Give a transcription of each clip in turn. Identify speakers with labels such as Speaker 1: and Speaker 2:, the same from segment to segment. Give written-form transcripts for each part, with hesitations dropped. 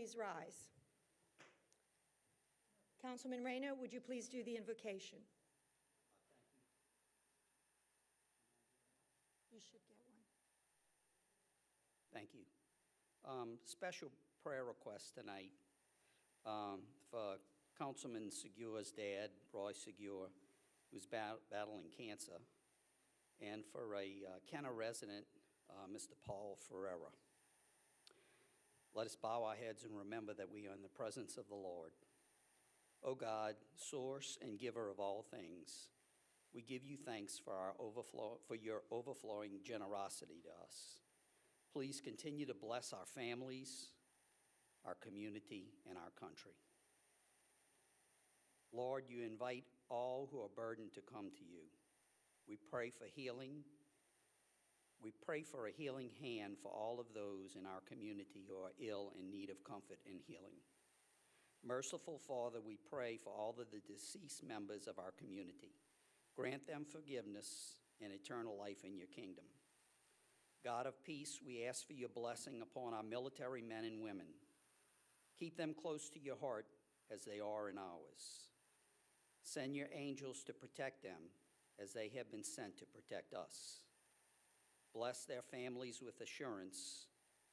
Speaker 1: Please rise. Councilman Reyna, would you please do the invocation? You should get one.
Speaker 2: Thank you. Special prayer request tonight for Councilman Segura's dad, Roy Segura, who's battling cancer, and for a Kenner resident, Mr. Paul Ferreira. Let us bow our heads and remember that we are in the presence of the Lord. O God, source and giver of all things, we give you thanks for your overflowing generosity to us. Please continue to bless our families, our community, and our country. Lord, you invite all who are burdened to come to you. We pray for healing. We pray for a healing hand for all of those in our community who are ill and in need of comfort and healing. Merciful Father, we pray for all of the deceased members of our community. Grant them forgiveness and eternal life in your kingdom. God of peace, we ask for your blessing upon our military men and women. Keep them close to your heart as they are in ours. Send your angels to protect them as they have been sent to protect us. Bless their families with assurance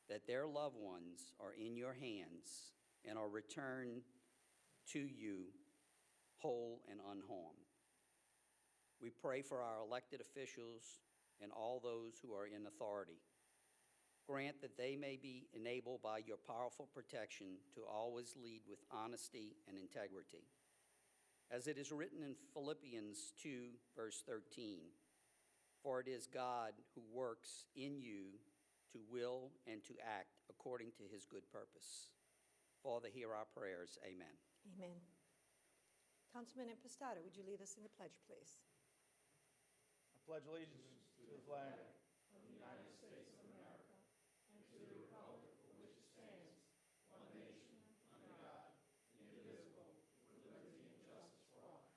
Speaker 2: that their loved ones are in your hands and are returned to you whole and unharmed. We pray for our elected officials and all those who are in authority. Grant that they may be enabled by your powerful protection to always lead with honesty and integrity. As it is written in Philippians 2, verse 13, for it is God who works in you to will and to act according to his good purpose. Father, hear our prayers. Amen.
Speaker 1: Amen. Councilman Impastato, would you lead us in the pledge, please?
Speaker 3: I pledge allegiance to the flag of the United States of America and to the republic for which it stands, one nation, under God, indivisible, with liberty and justice for all.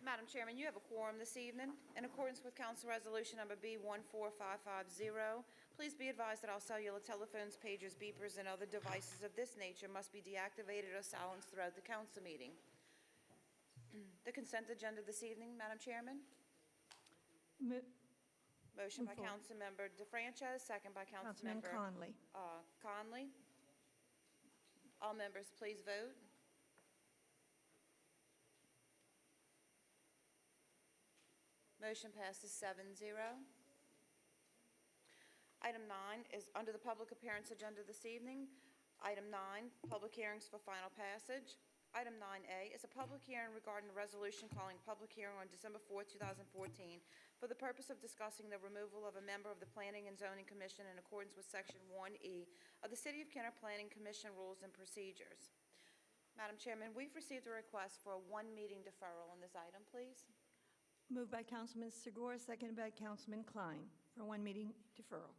Speaker 4: Madam Chairman, you have a quorum this evening. In accordance with Council Resolution Number B14550, please be advised that all cellular telephones, pagers, beepers, and other devices of this nature must be deactivated or silenced throughout the council meeting. The consent agenda this evening, Madam Chairman. Motion by Councilmember DeFrances, second by
Speaker 1: Councilman Conley.
Speaker 4: Conley. All members, please vote. Motion passes 7-0. Item 9 is under the public appearance agenda this evening. Item 9, public hearings for final passage. Item 9A is a public hearing regarding a resolution calling public hearing on December 4, 2014 for the purpose of discussing the removal of a member of the Planning and Zoning Commission in accordance with Section 1E of the City of Kenner Planning Commission Rules and Procedures. Madam Chairman, we've received a request for a one-meeting deferral on this item, please.
Speaker 1: Moved by Councilman Segura, seconded by Councilman Klein for one meeting deferral.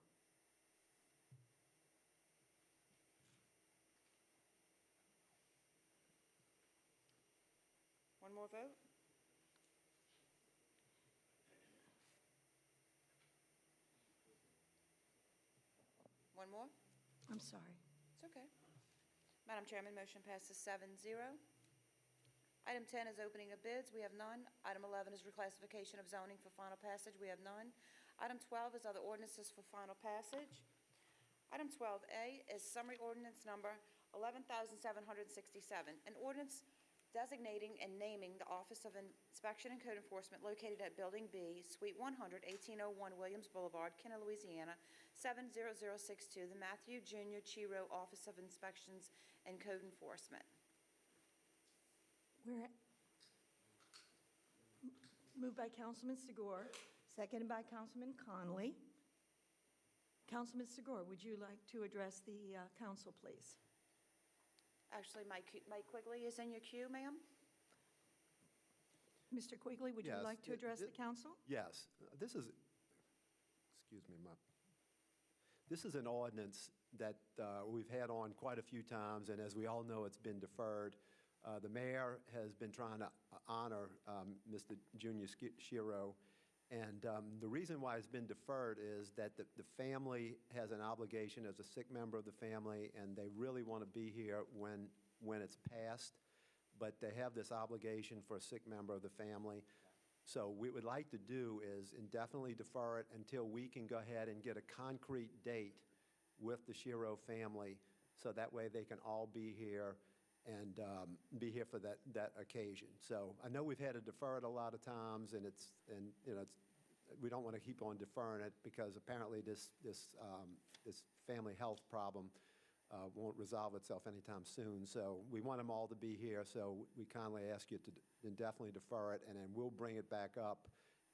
Speaker 4: One more vote. One more?
Speaker 1: I'm sorry.
Speaker 4: It's okay. Madam Chairman, motion passes 7-0. Item 10 is opening of bids. We have none. Item 11 is reclassification of zoning for final passage. We have none. Item 12 is other ordinances for final passage. Item 12A is summary ordinance number 11,767, an ordinance designating and naming the Office of Inspection and Code Enforcement located at Building B, Suite 100, 1801 Williams Boulevard, Kenner, Louisiana, 70062, the Matthew Jr. Chiro Office of Inspections and Code Enforcement.
Speaker 1: Moved by Councilman Segura, seconded by Councilman Conley. Councilman Segura, would you like to address the council, please?
Speaker 4: Actually, Mike Quigley is in your queue, ma'am.
Speaker 1: Mr. Quigley, would you
Speaker 5: Yes,
Speaker 1: like to address the council?
Speaker 5: Yes. This is, excuse me, this is an ordinance that we've had on quite a few times, and as we all know, it's been deferred. The mayor has been trying to honor Mr. Junior Shiro, And the reason why it's been deferred is that the family has an obligation as a sick member of the family, and they really want to be here when it's passed, but they have this obligation for a sick member of the family. So what we would like to do is indefinitely defer it until we can go ahead and get a concrete date with the Shiro family, so that way they can all be here and be here for that occasion. So I know we've had to defer it a lot of times, and we don't want to keep on deferring it because apparently this family health problem won't resolve itself anytime soon. So we want them all to be here, so we kindly ask you to indefinitely defer it, and then we'll bring it back up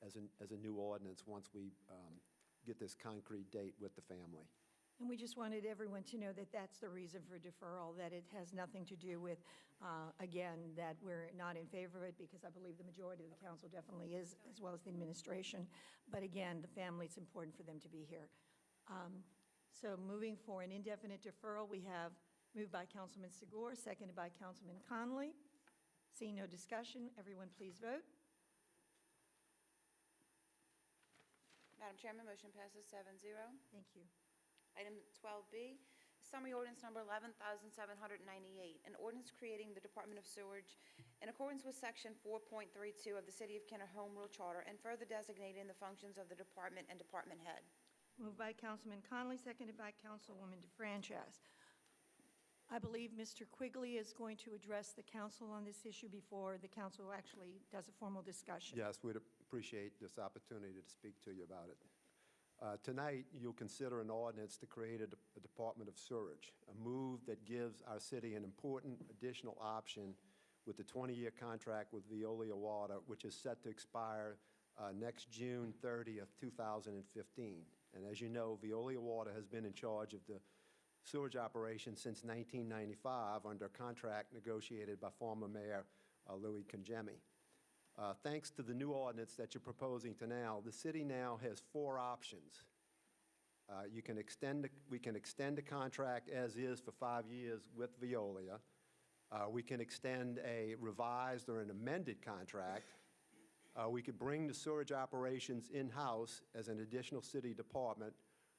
Speaker 5: as a new ordinance once we get this concrete date with the family.
Speaker 1: And we just wanted everyone to know that that's the reason for deferral, that it has nothing to do with, again, that we're not in favor of it, because I believe the majority of the council definitely is, as well as the administration. But again, the family, it's important for them to be here. So moving for an indefinite deferral, we have moved by Councilman Sigur, seconded by Councilman Conley. Seeing no discussion, everyone please vote.
Speaker 4: Madam Chairman, motion passes 7-0.
Speaker 1: Thank you.
Speaker 4: Item 12B, summary ordinance number 11,798, an ordinance creating the Department of Sewerage in accordance with Section 4.32 of the City of Kenner Home Rule Charter and further designating the functions of the department and department head.
Speaker 1: Moved by Councilman Conley, seconded by Councilwoman DeFranchis. I believe Mr. Quigley is going to address the council on this issue before the council actually does a formal discussion.
Speaker 5: Yes, we'd appreciate this opportunity to speak to you about it. Tonight, you'll consider an ordinance to create a Department of Sewerage, a move that gives our city an important additional option with the 20-year contract with Veolia Water, which is set to expire next June 30th, 2015. And as you know, Veolia Water has been in charge of the sewage operation since 1995 under a contract negotiated by former Mayor Louis Congemi. Thanks to the new ordinance that you're proposing to now, the city now has 4 options. We can extend the contract as is for 5 years with Veolia. We can extend a revised or an amended contract. We could bring the sewage operations in-house as an additional city department,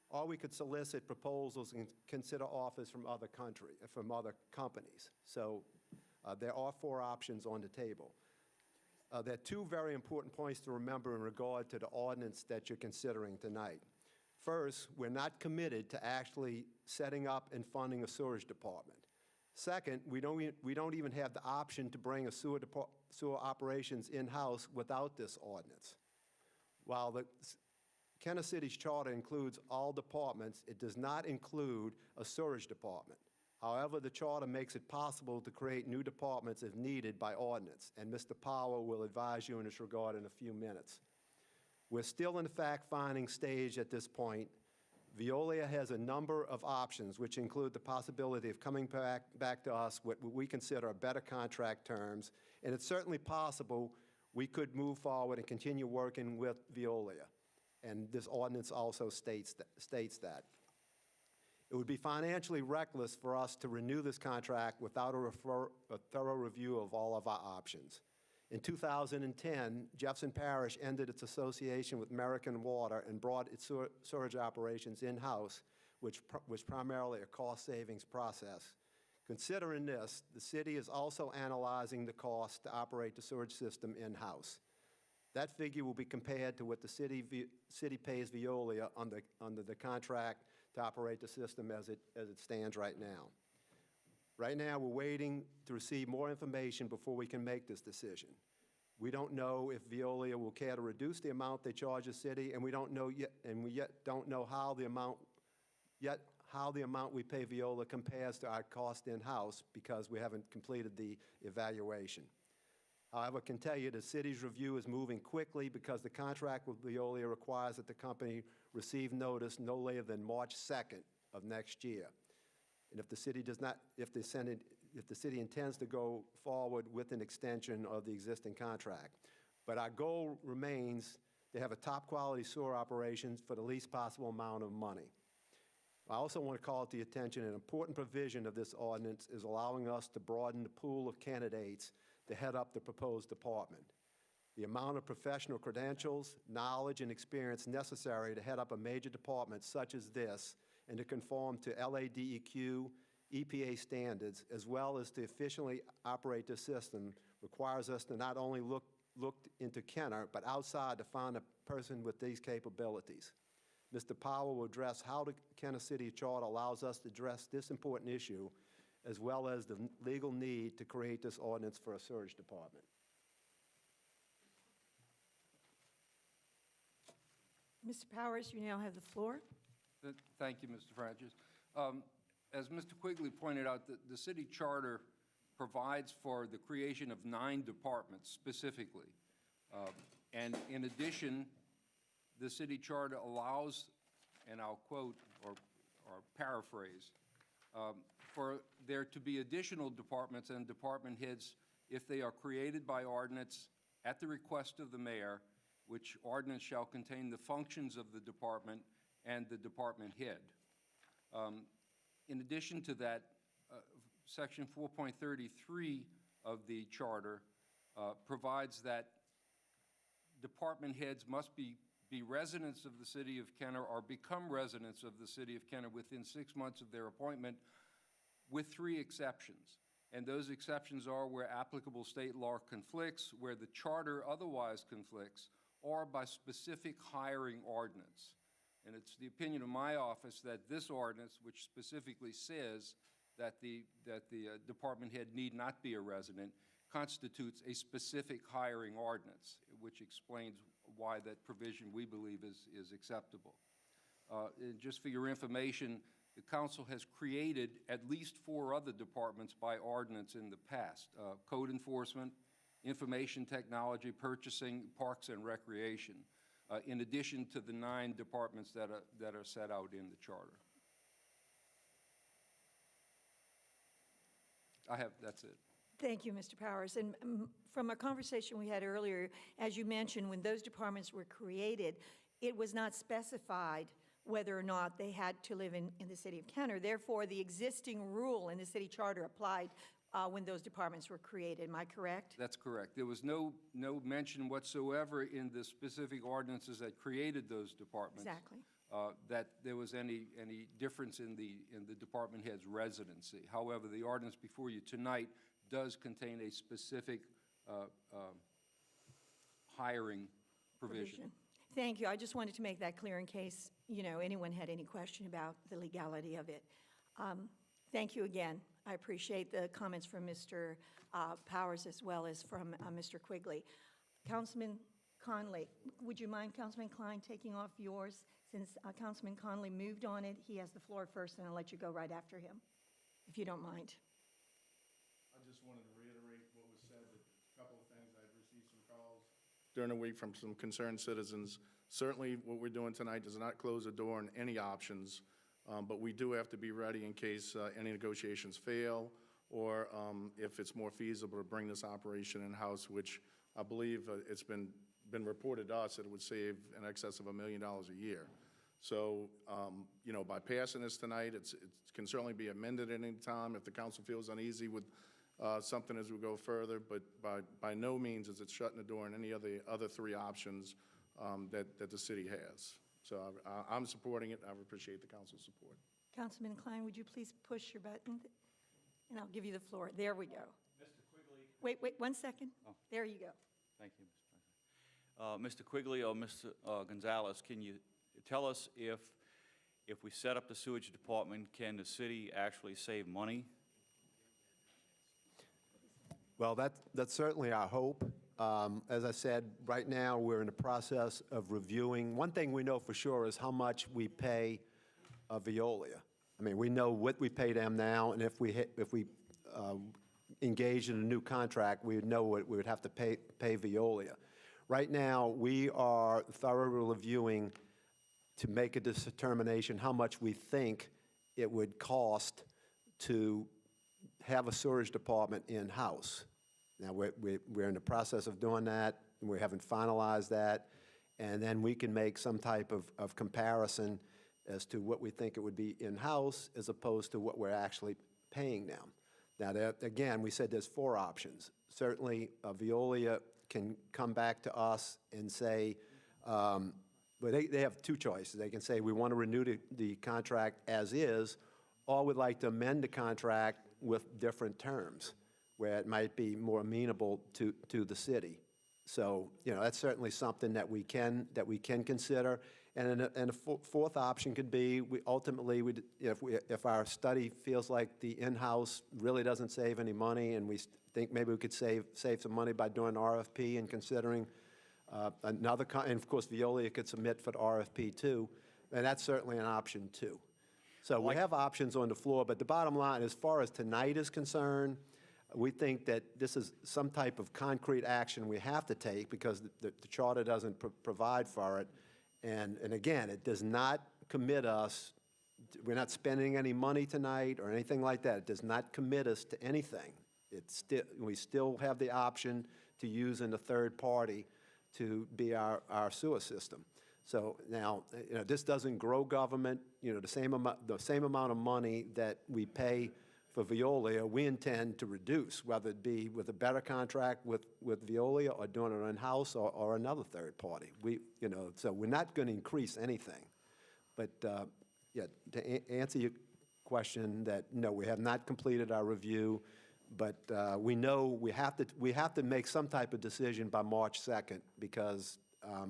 Speaker 5: or we could solicit proposals and consider offers from other companies. So there are 4 options on the table. There are 2 very important points to remember in regard to the ordinance that you're considering tonight. First, we're not committed to actually setting up and funding a sewage department. Second, we don't even have the option to bring a sewer operations in-house without this ordinance. While the Kenner City's charter includes all departments, it does not include a sewage department. However, the charter makes it possible to create new departments if needed by ordinance, and Mr. Powell will advise you in this regard in a few minutes. We're still in the fact-finding stage at this point. Veolia has a number of options, which include the possibility of coming back to us with what we consider better contract terms, and it's certainly possible we could move forward and continue working with Veolia, and this ordinance also states that. It would be financially reckless for us to renew this contract without a thorough review of all of our options. In 2010, Jefferson Parish ended its association with American Water and brought its sewage operations in-house, which was primarily a cost-savings process. Considering this, the city is also analyzing the cost to operate the sewage system in-house. That figure will be compared to what the city pays Veolia under the contract to operate the system as it stands right now. Right now, we're waiting to receive more information before we can make this decision. We don't know if Veolia will care to reduce the amount they charge the city, and we don't know yet, and we yet don't know how the amount we pay Veolia compares to our cost in-house because we haven't completed the evaluation. However, I can tell you the city's review is moving quickly because the contract with Veolia requires that the company receive notice no later than March 2nd of next year. And if the city intends to go forward with an extension of the existing contract. But our goal remains to have a top-quality sewer operations for the least possible amount of money. I also want to call to the attention an important provision of this ordinance is allowing us to broaden the pool of candidates to head up the proposed department. The amount of professional credentials, knowledge, and experience necessary to head up a major department such as this and to conform to LADEQ, EPA standards, as well as to efficiently operate the system, requires us to not only look into Kenner, but outside to find a person with these capabilities. Mr. Powell will address how the Kenner City Charter allows us to address this important issue, as well as the legal need to create this ordinance for a surge department.
Speaker 1: Mr. Powers, you now have the floor.
Speaker 6: Thank you, Mr. Francis. As Mr. Quigley pointed out, the city charter provides for the creation of 9 departments specifically. And in addition, the city charter allows, and I'll quote or paraphrase, for there to be additional departments and department heads if they are created by ordinance at the request of the mayor, which ordinance shall contain the functions of the department and the department head. In addition to that, Section 4.33 of the charter provides that department heads must be residents of the city of Kenner or become residents of the city of Kenner within 6 months of their appointment, with 3 exceptions. And those exceptions are where applicable state law conflicts, where the charter otherwise conflicts, or by specific hiring ordinance. And it's the opinion of my office that this ordinance, which specifically says that the department head need not be a resident, constitutes a specific hiring ordinance, which explains why that provision, we believe, is acceptable. And just for your information, the council has created at least 4 other departments by ordinance in the past: code enforcement, information technology, purchasing, parks and recreation, in addition to the 9 departments that are set out in the charter. That's it.
Speaker 1: Thank you, Mr. Powers. And from a conversation we had earlier, as you mentioned, when those departments were created, it was not specified whether or not they had to live in the city of Kenner. Therefore, the existing rule in the city charter applied when those departments were created. Am I correct?
Speaker 6: That's correct. There was no mention whatsoever in the specific ordinances that created those departments.
Speaker 1: Exactly.
Speaker 6: That there was any difference in the department head's residency. However, the ordinance before you tonight does contain a specific hiring provision.
Speaker 1: Thank you. I just wanted to make that clear in case, anyone had any question about the legality of it. Thank you again. I appreciate the comments from Mr. Powers as well as from Mr. Quigley. Councilman Conley, would you mind, Councilman Klein, taking off yours? Since Councilman Conley moved on it, he has the floor first, and I'll let you go right after him, if you don't mind.
Speaker 3: I just wanted to reiterate what was said, that a couple of things. I've received some calls during the week from some concerned citizens. Certainly, what we're doing tonight does not close the door on any options, but we do have to be ready in case any negotiations fail, or if it's more feasible to bring this operation in-house, which I believe it's been reported to us that it would save in excess of $1 million a year. So, by passing this tonight, it can certainly be amended at any time if the council feels uneasy with something as we go further, but by no means is it shutting the door on any other 3 options that the city has. So I'm supporting it. I appreciate the council's support.
Speaker 1: Councilman Klein, would you please push your button? And I'll give you the floor. There we go.
Speaker 7: Mr. Quigley.
Speaker 1: Wait 1 second.
Speaker 7: Oh.
Speaker 1: There you go.
Speaker 7: Thank you, Mr. President. Mr. Quigley or Mr. Gonzalez, can you tell us if we set up the sewage department, can the city actually save money?
Speaker 5: Well, that's certainly our hope. As I said, right now, we're in the process of reviewing. One thing we know for sure is how much we pay Veolia. I mean, we know what we pay them now, and if we engage in a new contract, we would know what we would have to pay Veolia. Right now, we are thoroughly reviewing to make a determination how much we think it would cost to have a sewage department in-house. Now, we're in the process of doing that, and we haven't finalized that, and then we can make some type of comparison as to what we think it would be in-house as opposed to what we're actually paying them. Now, again, we said there's 4 options. Certainly, Veolia can come back to us and say, but they have two choices. They can say, we want to renew the contract as is, or we'd like to amend the contract with different terms, where it might be more amenable to the city. So, that's certainly something that we can consider. And a fourth option could be, if our study feels like the in-house really doesn't save any money, and we think maybe we could save some money by doing RFP and considering and of course, Veolia could submit for the RFP too, and that's certainly an option too. So we have options on the floor, but the bottom line, as far as tonight is concerned, we think that this is some type of concrete action we have to take because the charter doesn't provide for it. And again, it does not commit us, we're not spending any money tonight or anything like that. It does not commit us to anything. We still have the option to use in a third party to be our sewer system. So now, this doesn't grow government. The same amount of money that we pay for Veolia, we intend to reduce, whether it be with a better contract with Veolia or doing it in-house or another third party. So we're not going to increase anything. But yeah, to answer your question, that no, we have not completed our review, but we know we have to make some type of decision by March 2nd because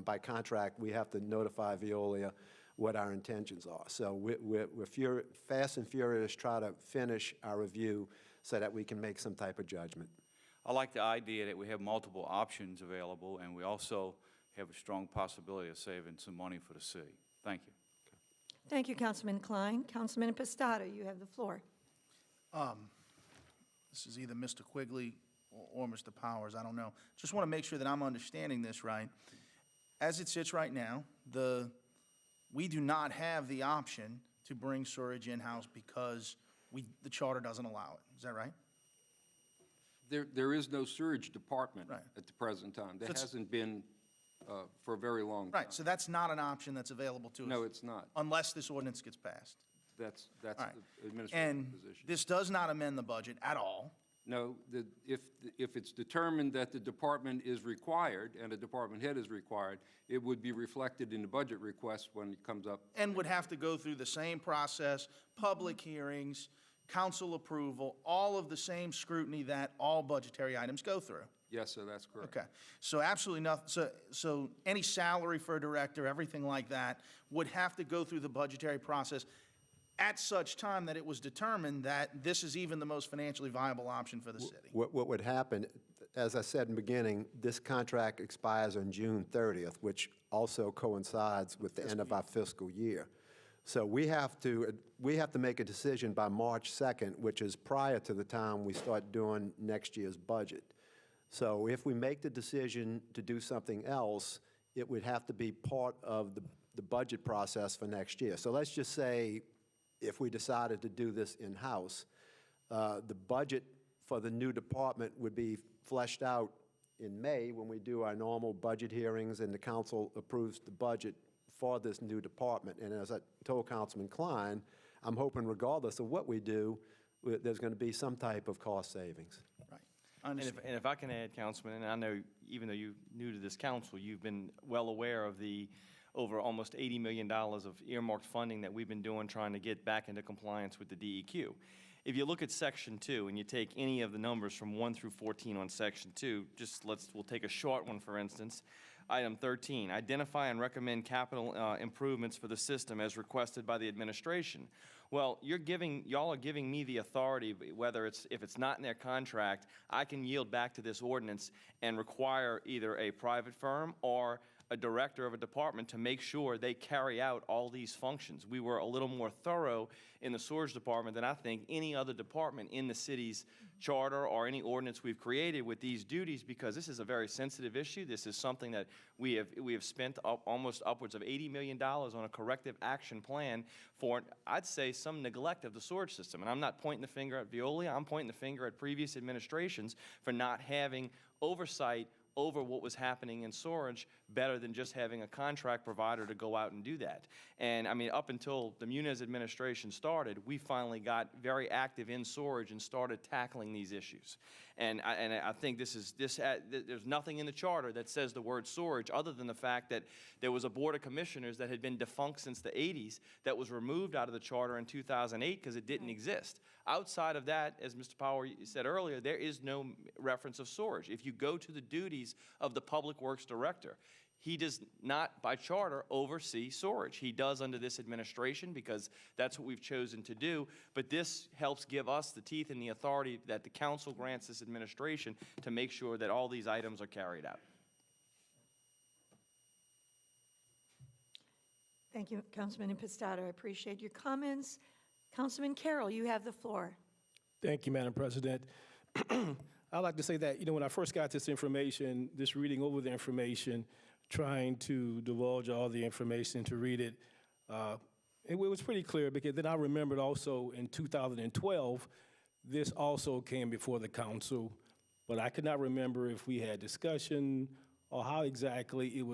Speaker 5: by contract we have to notify Veolia what our intentions are. So we're fast and furious try to finish our review so that we can make some type of judgment.
Speaker 7: I like the idea that we have multiple options available, and we also have a strong possibility of saving some money for the city. Thank you.
Speaker 1: Thank you, Councilman Klein. Councilman Impastato, you have the floor.
Speaker 3: This is either Mr. Quigley or Mr. Powers, I don't know. Just want to make sure that I'm understanding this right. As it sits right now, we do not have the option to bring storage in-house because the charter doesn't allow it. Is that right?
Speaker 6: There is no sewage department
Speaker 3: Right.
Speaker 6: at the present time. There
Speaker 3: That's-
Speaker 6: hasn't been for a very long time.
Speaker 3: Right, so that's not an option that's available to us?
Speaker 6: No, it's not.
Speaker 3: Unless this ordinance gets passed.
Speaker 6: That's
Speaker 3: All right.
Speaker 6: the administrative
Speaker 3: And
Speaker 6: position.
Speaker 3: this does not amend the budget at all.
Speaker 6: No, if it's determined that the department is required and a department head is required, it would be reflected in the budget request when it comes up.
Speaker 3: And would have to go through the same process, public hearings, council approval, all of the same scrutiny that all budgetary items go through.
Speaker 6: Yes, sir, that's correct.
Speaker 3: Okay, so absolutely nothing, so any salary for a director, everything like that, would have to go through the budgetary process at such time that it was determined that this is even the most financially viable option for the city.
Speaker 5: What would happen, as I said in the beginning, this contract expires on June 30th, which also coincides with the end of our fiscal year. So we have to make a decision by March 2nd, which is prior to the time we start doing next year's budget. So if we make the decision to do something else, it would have to be part of the budget process for next year. So let's just say if we decided to do this in-house, the budget for the new department would be fleshed out in May when we do our normal budget hearings and the council approves the budget for this new department. And as I told Councilman Klein, I'm hoping regardless of what we do, there's going to be some type of cost savings.
Speaker 3: Right.
Speaker 8: And if I can add, Councilman, and I know even though you're new to this council, you've been well aware of the over almost $80 million of earmarked funding that we've been doing trying to get back into compliance with the DEQ. If you look at Section 2 and you take any of the numbers from 1 through 14 on Section 2, we'll take a short one, for instance. Item 13, identify and recommend capital improvements for the system as requested by the administration. Well, y'all are giving me the authority, if it's not in their contract, I can yield back to this ordinance and require either a private firm or a director of a department to make sure they carry out all these functions. We were a little more thorough in the storage department than I think any other department in the city's charter or any ordinance we've created with these duties, because this is a very sensitive issue. This is something that we have spent almost upwards of $80 million on a corrective action plan for, I'd say, some neglect of the storage system. And I'm not pointing the finger at Veolia, I'm pointing the finger at previous administrations for not having oversight over what was happening in storage better than just having a contract provider to go out and do that. And I mean, up until the Muniz administration started, we finally got very active in storage and started tackling these issues. And I think there's nothing in the charter that says the word storage other than the fact that there was a board of commissioners that had been defunct since the 80s that was removed out of the charter in 2008 because it didn't exist. Outside of that, as Mr. Power said earlier, there is no reference of storage. If you go to the duties of the Public Works Director, he does not, by charter, oversee storage. He does under this administration because that's what we've chosen to do. But this helps give us the teeth and the authority that the council grants this administration to make sure that all these items are carried out.
Speaker 1: Thank you, Councilman Impastato. I appreciate your comments. Councilman Carroll, you have the floor.
Speaker 9: Thank you, Madam President. I'd like to say that, when I first got this information, just reading over the information, trying to divulge all the information to read it, it was pretty clear because then I remembered also in 2012, this also came before the council, but I could not remember if we had discussion or how exactly it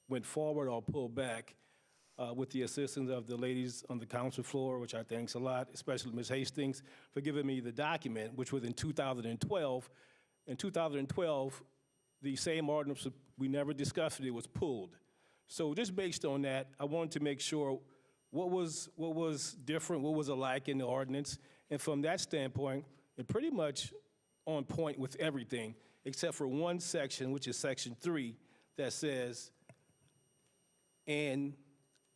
Speaker 9: went forward or pulled back. With the assistance of the ladies on the council floor, which I thanks a lot, especially Ms. Hastings, for giving me the document, which was in 2012. In 2012, the same ordinance, we never discussed it was pulled. So just based on that, I wanted to make sure what was different, what was alike in the ordinance, and from that standpoint, it pretty much on point with everything, except for one section, which is section 3, that says, and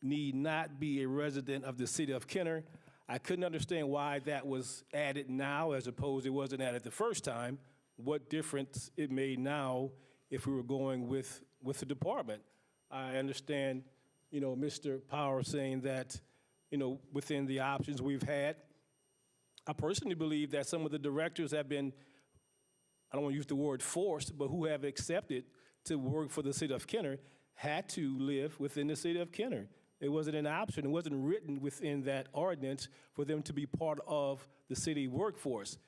Speaker 9: need not be a resident of the city of Kenner. I couldn't understand why that was added now as opposed it wasn't added the first time. What difference it made now if we were going with the department. I understand, Mr. Power saying that, within the options we've had, I personally believe that some of the directors have been, I don't want to use the word forced, but who have accepted to work for the city of Kenner had to live within the city of Kenner. It wasn't an option. It wasn't written within that ordinance for them to be part of the city workforce.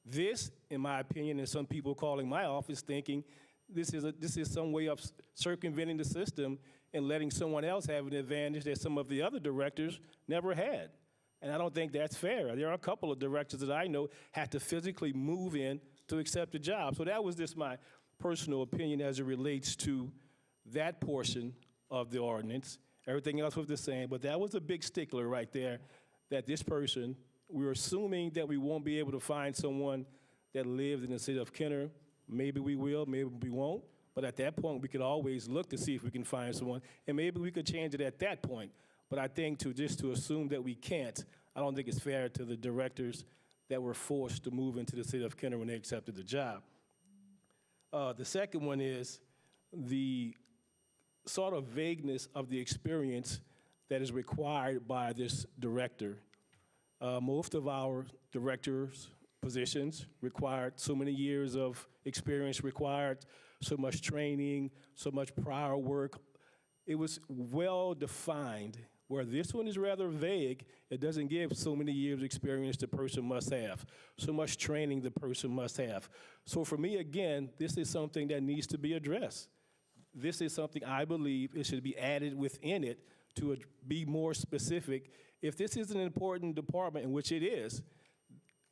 Speaker 9: This, in my opinion, and some people calling my office thinking this is some way of circumventing the system and letting someone else have an advantage that some of the other directors never had. And I don't think that's fair. There are a couple of directors that I know had to physically move in to accept a job. So that was just my personal opinion as it relates to that portion of the ordinance. Everything else was the same, but that was a big stickler right there, that this person, we're assuming that we won't be able to find someone that lives in the city of Kenner. Maybe we will, maybe we won't, but at that point, we could always look to see if we can find someone, and maybe we could change it at that point. But I think to assume that we can't, I don't think it's fair to the directors that were forced to move into the city of Kenner when they accepted the job. The second one is the sort of vagueness of the experience that is required by this director. Most of our directors' positions required so many years of experience, required so much training, so much prior work. It was well defined, where this one is rather vague. It doesn't give so many years experience the person must have, so much training the person must have. So for me, again, this is something that needs to be addressed. This is something I believe it should be added within it to be more specific. If this is an important department, in which it is,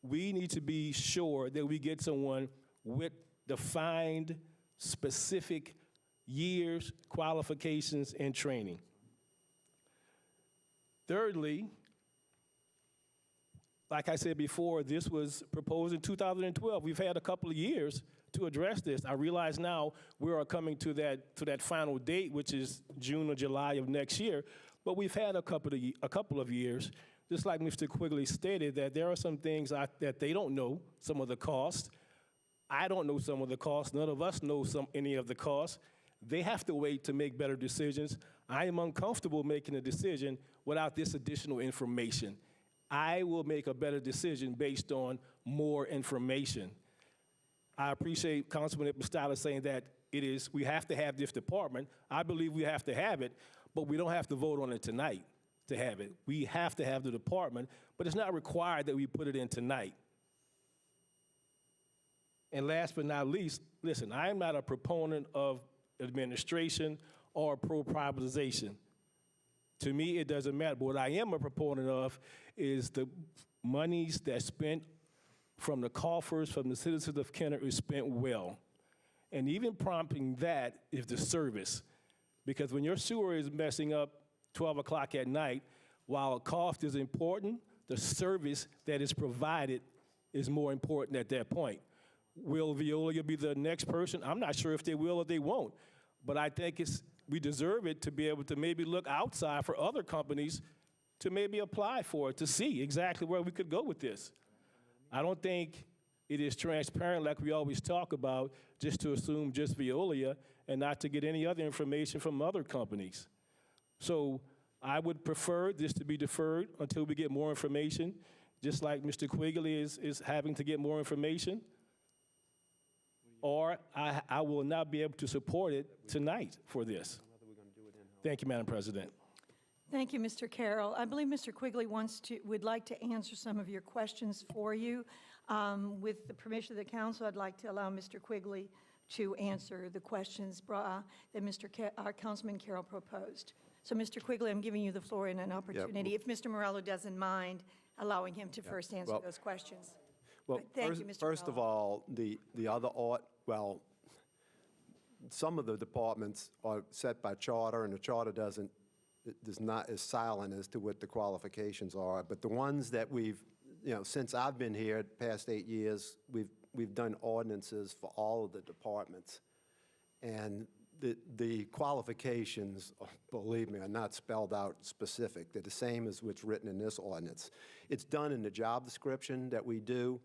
Speaker 9: we need to be sure that we get someone with defined, specific years, qualifications, and training. Thirdly, like I said before, this was proposed in 2012. We've had a couple of years to address this. I realize now we are coming to that final date, which is June or July of next year, but we've had a couple of years. Just like Mr. Quigley stated, that there are some things that they don't know, some of the costs. I don't know some of the costs. None of us know any of the costs. They have to wait to make better decisions. I am uncomfortable making a decision without this additional information. I will make a better decision based on more information. I appreciate Councilman Impastato saying that we have to have this department. I believe we have to have it, but we don't have to vote on it tonight to have it. We have to have the department, but it's not required that we put it in tonight. And last but not least, listen, I am not a proponent of administration or pro-privatization. To me, it doesn't matter. But what I am a proponent of is the monies that's spent from the coffers, from the citizens of Kenner is spent well. And even prompting that is the service. Because when your sewer is messing up 12 o'clock at night, while cost is important, the service that is provided is more important at that point. Will Veolia be the next person? I'm not sure if they will or they won't. But I think we deserve it to be able to maybe look outside for other companies to maybe apply for it, to see exactly where we could go with this. I don't think it is transparent like we always talk about, just to assume just Veolia and not to get any other information from other companies. So I would prefer this to be deferred until we get more information, just like Mr. Quigley is having to get more information. Or I will not be able to support it tonight for this. Thank you, Madam President.
Speaker 1: Thank you, Mr. Carroll. I believe Mr. Quigley would like to answer some of your questions for you. With the permission of the council, I'd like to allow Mr. Quigley to answer the questions that Councilman Carroll proposed. So, Mr. Quigley, I'm giving you the floor and an opportunity, if Mr. Morello doesn't mind, allowing him to first answer
Speaker 5: Well-
Speaker 1: those questions.
Speaker 5: Well,
Speaker 1: Thank you, Mr.
Speaker 5: first of all, the other some of the departments are set by charter, and the charter is silent as to what the qualifications are. But the ones that since I've been here, the past 8 years, we've done ordinances for all of the departments. And the qualifications, believe me, are not spelled out specific. They're the same as what's written in this ordinance. It's done in the job description that we do.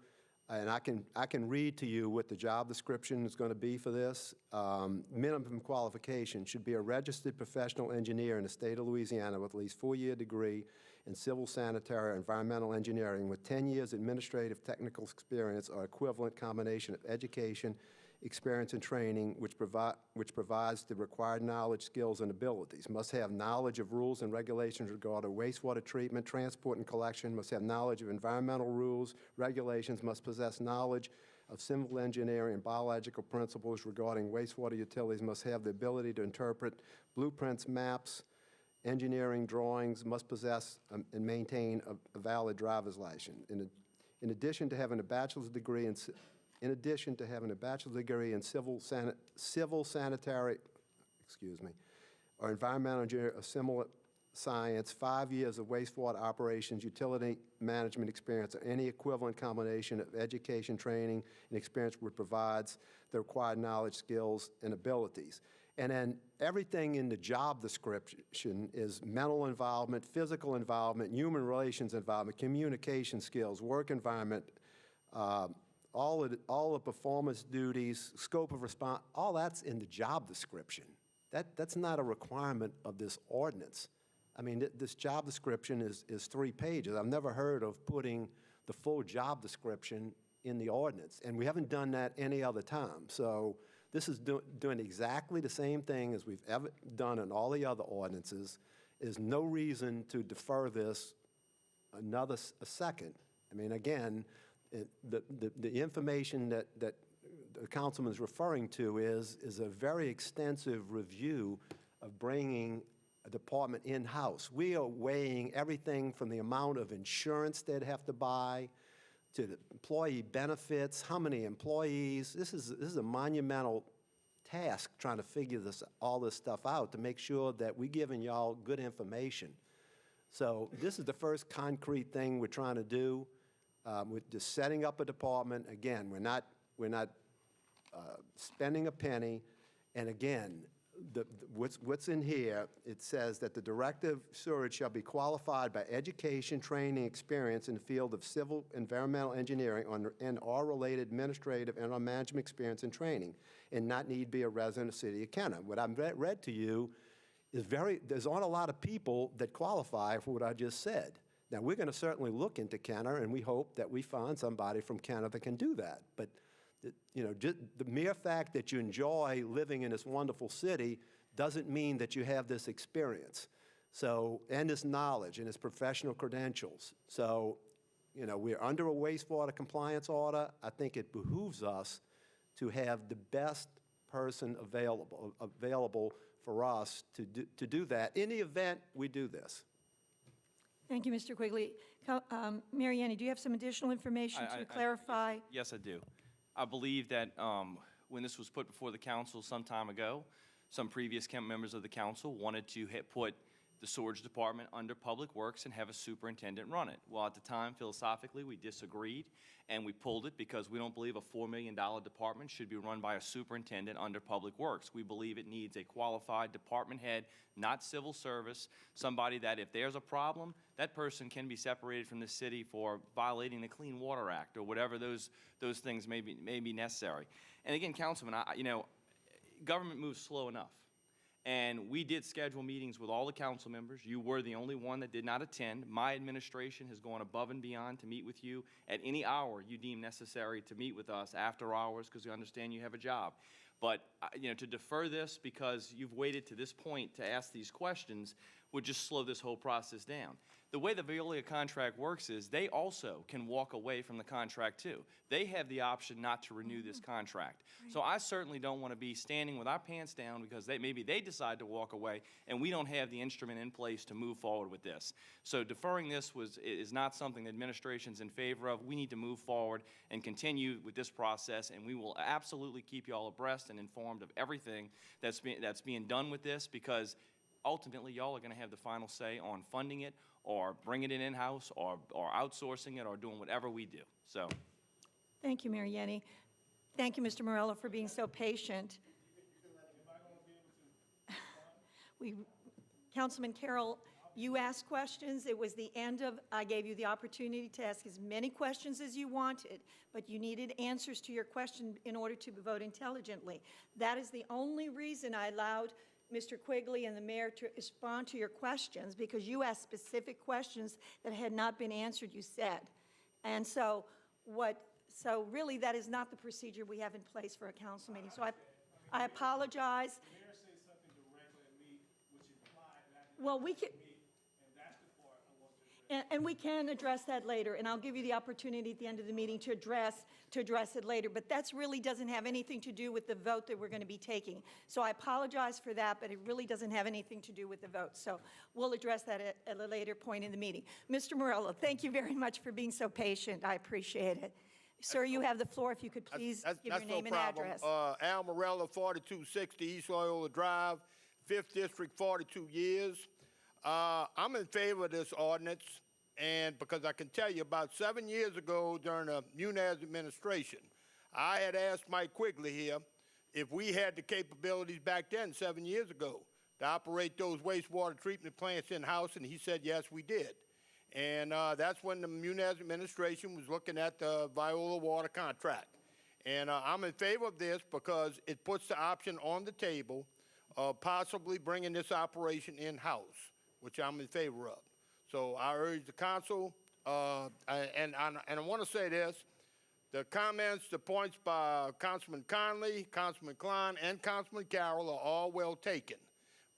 Speaker 5: And I can read to you what the job description is going to be for this. Minimum qualification should be a registered professional engineer in the state of Louisiana with at least 4-year degree in civil, sanitary, or environmental engineering with 10 years administrative technical experience or equivalent combination of education, experience, and training, which provides the required knowledge, skills, and abilities. Must have knowledge of rules and regulations regarding wastewater treatment, transport, and collection. Must have knowledge of environmental rules, regulations. Must possess knowledge of civil engineering and biological principles regarding wastewater utilities. Must have the ability to interpret blueprints, maps, engineering drawings. Must possess and maintain a valid driver's license. In addition to having a bachelor's degree in civil sanitary, or environmental engineering or similar science, 5 years of wastewater operations, utility management experience, or any equivalent combination of education, training, and experience which provides the required knowledge, skills, and abilities. And then everything in the job description is mental involvement, physical involvement, human relations involvement, communication skills, work environment, all the performance duties, scope of response, all that's in the job description. That's not a requirement of this ordinance. I mean, this job description is 3 pages. I've never heard of putting the full job description in the ordinance, and we haven't done that any other time. So this is doing exactly the same thing as we've ever done in all the other ordinances. There's no reason to defer this a second. I mean, again, the information that the councilman is referring to is a very extensive review of bringing a department in-house. We are weighing everything from the amount of insurance they'd have to buy to the employee benefits, how many employees. This is a monumental task trying to figure all this stuff out to make sure that we're giving y'all good information. So this is the first concrete thing we're trying to do. With just setting up a department. Again, we're not spending a penny. And again, what's in here, it says that the director of sewerage shall be qualified by education, training, experience in the field of civil environmental engineering and/or related administrative and management experience and training, and not need be a resident of the city of Kenner. What I've read to you is there's not a lot of people that qualify for what I just said. Now, we're going to certainly look into Kenner, and we hope that we find somebody from Kenner that can do that. But, just the mere fact that you enjoy living in this wonderful city doesn't mean that you have this experience. So, and this knowledge and this professional credentials. So, we're under a wastewater compliance order. I think it behooves us to have the best person available for us to do that in the event we do this.
Speaker 1: Thank you, Mr. Quigley. Mary Annie, do you have some additional information to clarify?
Speaker 8: Yes, I do. I believe that when this was put before the council some time ago, some previous members of the council wanted to put the storage department under Public Works and have a superintendent run it. Well, at the time, philosophically, we disagreed, and we pulled it because we don't believe a $4 million department should be run by a superintendent under Public Works. We believe it needs a qualified department head, not civil service, somebody that if there's a problem, that person can be separated from the city for violating the Clean Water Act or whatever those things may be necessary. And again, Councilman, government moves slow enough. And we did schedule meetings with all the council members. You were the only one that did not attend. My administration has gone above and beyond to meet with you at any hour you deem necessary to meet with us after hours, because we understand you have a job. But, to defer this because you've waited to this point to ask these questions would just slow this whole process down. The way the Veolia contract works is they also can walk away from the contract too. They have the option not to renew this contract. So I certainly don't want to be standing with our pants down because maybe they decide to walk away and we don't have the instrument in place to move forward with this. So deferring this is not something the administration's in favor of. We need to move forward and continue with this process, and we will absolutely keep you all abreast and informed of everything that's being done with this, because ultimately y'all are going to have the final say on funding it or bringing it in-house or outsourcing it or doing whatever we do. So,
Speaker 1: Thank you, Mary Annie. Thank you, Mr. Morello, for being so patient. Councilman Carroll, you asked questions. It was the end of, I gave you the opportunity to ask as many questions as you wanted, but you needed answers to your question in order to vote intelligently. That is the only reason I allowed Mr. Quigley and the mayor to respond to your questions, because you asked specific questions that had not been answered, you said. And so really that is not the procedure we have in place for a council meeting. So I apologize.
Speaker 9: The mayor said something directly at me, which implied that I
Speaker 1: Well, we can,
Speaker 9: and that's the part I want to address.
Speaker 1: and we can address that later, and I'll give you the opportunity at the end of the meeting to address it later, but that's really doesn't have anything to do with the vote that we're going to be taking. So I apologize for that, but it really doesn't have anything to do with the vote. So we'll address that at a later point in the meeting. Mr. Morello, thank you very much for being so patient. I appreciate it. Sir, you have the floor. If you could please give your name and address.
Speaker 3: Al Morello, 4260 East Loyola Drive, 5th District, 42 years. I'm in favor of this ordinance, and because I can tell you about 7 years ago during the Muniz administration, I had asked Mike Quigley here if we had the capabilities back then 7 years ago to operate those wastewater treatment plants in-house, and he said, yes, we did. And that's when the Muniz administration was looking at the Viola water contract. And I'm in favor of this because it puts the option on the table of possibly bringing this operation in-house, which I'm in favor of. So I urge the council, and I want to say this, the comments, the points by Councilman Conley, Councilman Klein, and Councilman Carroll are all well taken.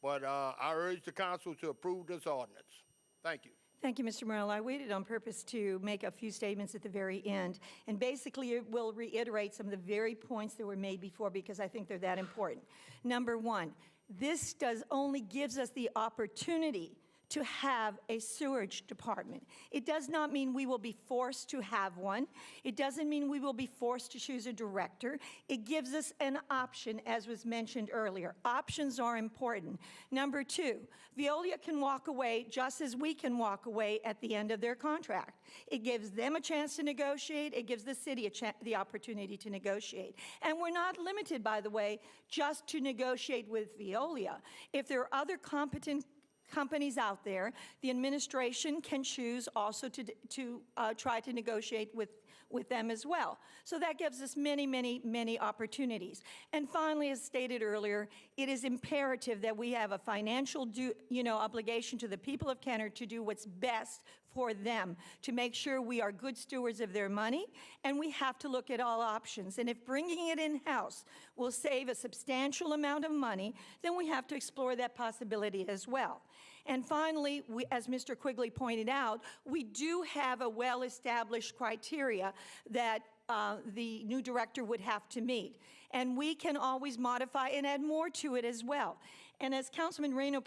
Speaker 3: But I urge the council to approve this ordinance. Thank you.
Speaker 1: Thank you, Mr. Morello. I waited on purpose to make a few statements at the very end. And basically, it will reiterate some of the very points that were made before because I think they're that important. Number one, this only gives us the opportunity to have a sewage department. It does not mean we will be forced to have one. It doesn't mean we will be forced to choose a director. It gives us an option, as was mentioned earlier. Options are important. Number two, Veolia can walk away just as we can walk away at the end of their contract. It gives them a chance to negotiate. It gives the city the opportunity to negotiate. And we're not limited, by the way, just to negotiate with Veolia. If there are other competent companies out there, the administration can choose also to try to negotiate with them as well. So that gives us many, many, many opportunities. And finally, as stated earlier, it is imperative that we have a financial obligation to the people of Kenner to do what's best for them, to make sure we are good stewards of their money, and we have to look at all options. And if bringing it in-house will save a substantial amount of money, then we have to explore that possibility as well. And finally, as Mr. Quigley pointed out, we do have a well-established criteria that the new director would have to meet. And we can always modify and add more to it as well. And as Councilman Reno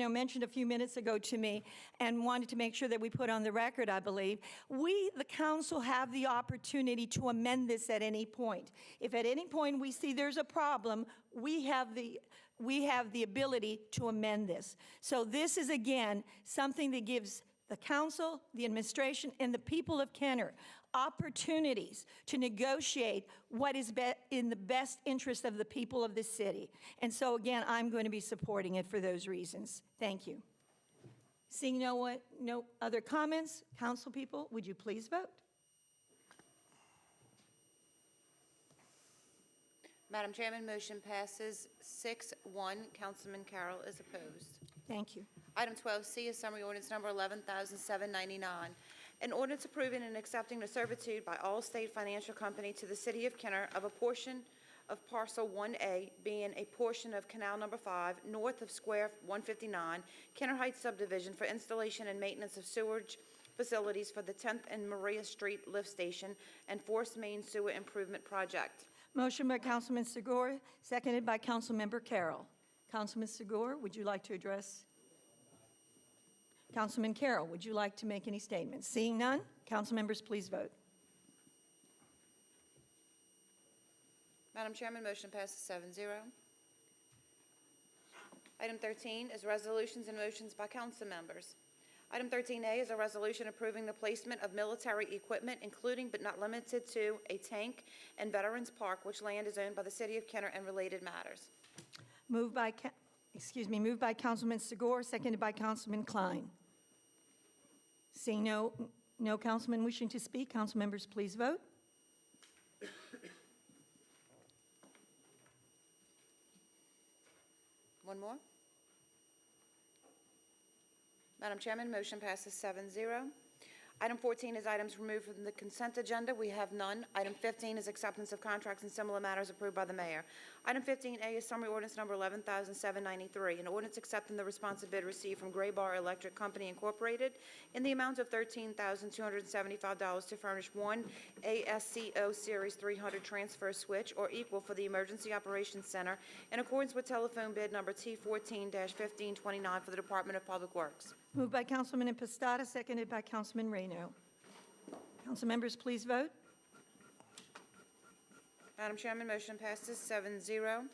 Speaker 1: mentioned a few minutes ago to me and wanted to make sure that we put on the record, I believe, we, the council, have the opportunity to amend this at any point. If at any point we see there's a problem, we have the ability to amend this. So this is, again, something that gives the council, the administration, and the people of Kenner opportunities to negotiate what is in the best interest of the people of this city. And so, again, I'm going to be supporting it for those reasons. Thank you. Seeing no other comments, council people, would you please vote?
Speaker 4: Madam Chairman, motion passes 6-1. Councilman Carroll is opposed.
Speaker 1: Thank you.
Speaker 4: Item 12C is summary ordinance number 11,799. An ordinance approving and accepting the servitude by Allstate Financial Company to the City of Kenner of a portion of parcel 1A, being a portion of Canal Number 5, north of Square 159, Kenner Heights subdivision, for installation and maintenance of sewage facilities for the 10th and Maria Street lift station and Forest Main Sewer Improvement Project.
Speaker 1: Motion by Councilman Segura, seconded by Councilmember Carroll. Councilman Segura, would you like to address? Councilman Carroll, would you like to make any statements? Seeing none, council members, please vote.
Speaker 4: Madam Chairman, motion passes 7-0. Item 13 is resolutions and motions by council members. Item 13A is a resolution approving the placement of military equipment, including but not limited to a tank in Veterans Park, which land is owned by the City of Kenner, and related matters.
Speaker 1: Moved by Councilman Segura, seconded by Councilman Klein. Seeing no councilman wishing to speak, council members, please vote.
Speaker 4: One more. Madam Chairman, motion passes 7-0. Item 14 is items removed from the consent agenda. We have none. Item 15 is acceptance of contracts and similar matters approved by the mayor. Item 15A is summary ordinance number 11,793, an ordinance accepting the responsive bid received from Gray Bar Electric Company Incorporated in the amount of $13,275 to furnish one ASCO Series 300 transfer switch or equal for the Emergency Operations Center in accordance with telephone bid number T14-1529 for the Department of Public Works.
Speaker 1: Moved by Councilman Impostata, seconded by Councilman Reno. Council members, please vote.
Speaker 4: Madam Chairman, motion passes 7-0.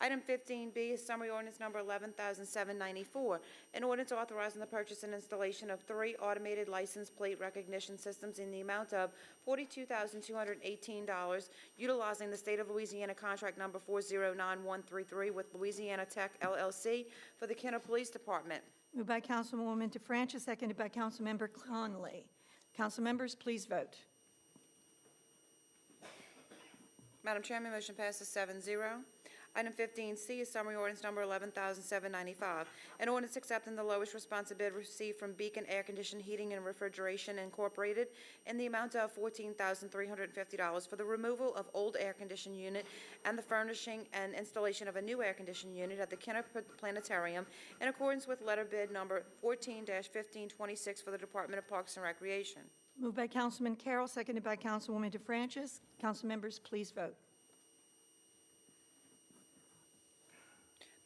Speaker 4: Item 15B is summary ordinance number 11,794, an ordinance authorizing the purchase and installation of 3 automated license plate recognition systems in the amount of $42,218, utilizing the State of Louisiana contract number 409133 with Louisiana Tech LLC for the Kenner Police Department.
Speaker 1: Moved by Councilwoman DeFrancis, seconded by Councilmember Conley. Council members, please vote.
Speaker 4: Madam Chairman, motion passes 7-0. Item 15C is summary ordinance number 11,795, an ordinance accepting the lowest responsive bid received from Beacon Air Conditioning, Heating, and Refrigeration Incorporated in the amount of $14,350 for the removal of old air conditioning unit and the furnishing and installation of a new air conditioning unit at the Kenner Planetarium in accordance with letter bid number 14-1526 for the Department of Parks and Recreation.
Speaker 1: Moved by Councilman Carroll, seconded by Councilwoman DeFrancis. Council members, please vote.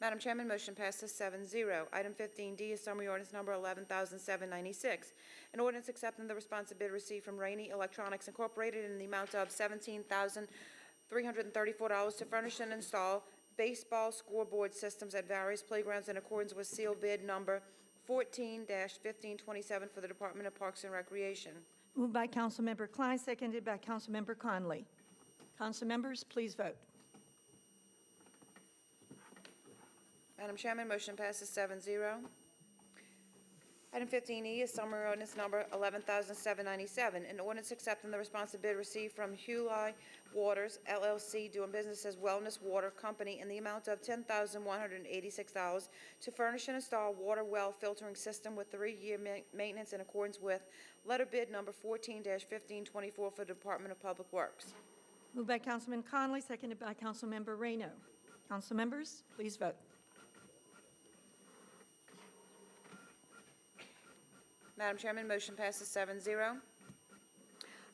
Speaker 4: Madam Chairman, motion passes 7-0. Item 15D is summary ordinance number 11,796, an ordinance accepting the responsive bid received from Rainey Electronics Incorporated in the amount of $17,334 to furnish and install baseball scoreboard systems at various playgrounds in accordance with seal bid number 14-1527 for the Department of Parks and Recreation.
Speaker 1: Moved by Councilmember Klein, seconded by Councilmember Conley. Council members, please vote.
Speaker 4: Madam Chairman, motion passes 7-0. Item 15E is summary ordinance number 11,797, an ordinance accepting the responsive bid received from Hulai Waters LLC, doing business as Wellness Water Company, in the amount of $10,186 to furnish and install water well filtering system with 3-year maintenance in accordance with letter bid number 14-1524 for the Department of Public Works.
Speaker 1: Moved by Councilman Conley, seconded by Councilmember Reno. Council members, please vote.
Speaker 4: Madam Chairman, motion passes 7-0.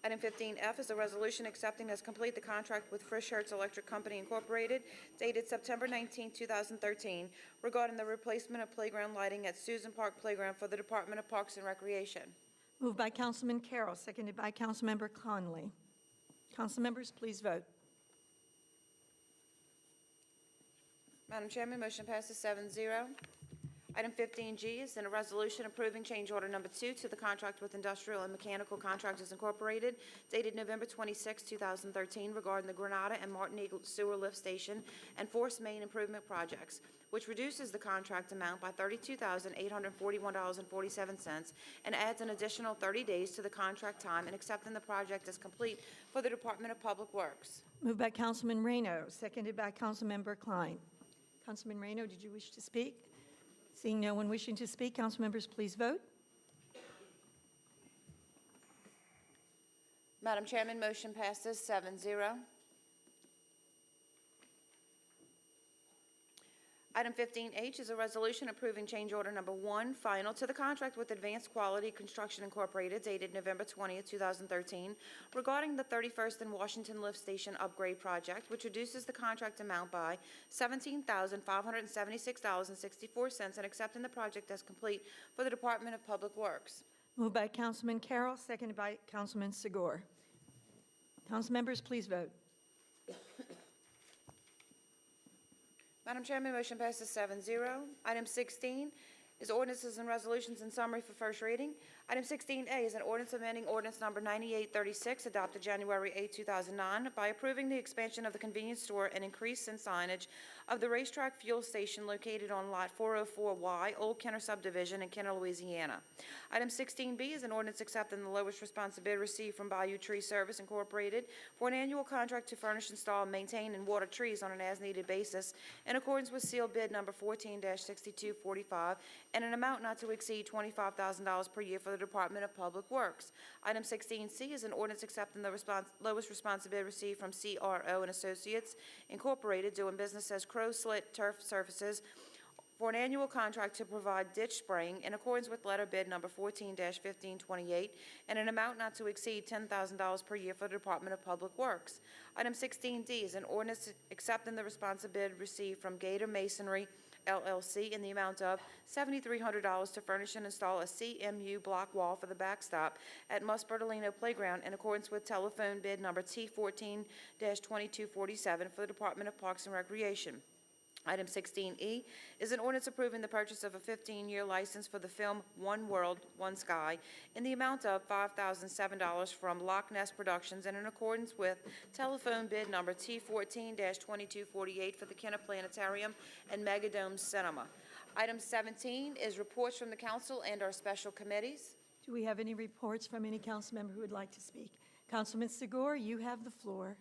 Speaker 4: Item 15F is a resolution accepting as complete the contract with Frischhertz Electric Company Incorporated dated September 19, 2013, regarding the replacement of playground lighting at Susan Park Playground for the Department of Parks and Recreation.
Speaker 1: Moved by Councilman Carroll, seconded by Councilmember Conley. Council members, please vote.
Speaker 4: Madam Chairman, motion passes 7-0. Item 15G is in a resolution approving change order number 2 to the contract with Industrial and Mechanical Contractors Incorporated dated November 26, 2013, regarding the Granada and Martin Eagle Sewer Lift Station and Force Main Improvement Projects, which reduces the contract amount by $32,841.47 and adds an additional 30 days to the contract time and accepting the project as complete for the Department of Public Works.
Speaker 1: Moved by Councilman Reno, seconded by Councilmember Klein. Councilman Reno, did you wish to speak? Seeing no one wishing to speak, council members, please vote.
Speaker 4: Madam Chairman, motion passes 7-0. Item 15H is a resolution approving change order number 1, final, to the contract with Advanced Quality Construction Incorporated dated November 20, 2013, regarding the 31st and Washington Lift Station Upgrade Project, which reduces the contract amount by $17,576.64 and accepting the project as complete for the Department of Public Works.
Speaker 1: Moved by Councilman Carroll, seconded by Councilman Segura. Council members, please vote.
Speaker 4: Madam Chairman, motion passes 7-0. Item 16 is ordinances and resolutions in summary for first reading. Item 16A is an ordinance amending ordinance number 9836, adopted January 8, 2009, by approving the expansion of the convenience store and increase in signage of the racetrack fuel station located on Lot 404Y, Old Kenner Subdivision in Kenner, Louisiana. Item 16B is an ordinance accepting the lowest response bid received from Bayou Tree Service Incorporated for an annual contract to furnish, install, maintain, and water trees on an as-needed basis in accordance with sealed bid number 14-6245 and an amount not to exceed $25,000 per year for the Department of Public Works. Item 16C is an ordinance accepting the lowest response bid received from CRO and Associates Incorporated, doing business as Crow Slit Turf Surfaces, for an annual contract to provide ditch spraying in accordance with letter bid number 14-1528 and an amount not to exceed $10,000 per year for the Department of Public Works. Item 16D is an ordinance accepting the response bid received from Gator Masonry LLC in the amount of $7,300 to furnish and install a CMU block wall for the backstop at Musbertolino Playground in accordance with telephone bid number T14-2247 for the Department of Parks and Recreation. Item 16E is an ordinance approving the purchase of a 15-year license for the film One World, One Sky in the amount of $5,007 from Loch Ness Productions and in accordance with telephone bid number T14-2248 for the Kenner Planetarium and Megadome Cinema. Item 17 is reports from the council and our special committees.
Speaker 1: Do we have any reports from any council member who would like to speak? Councilman Segura, you have the floor.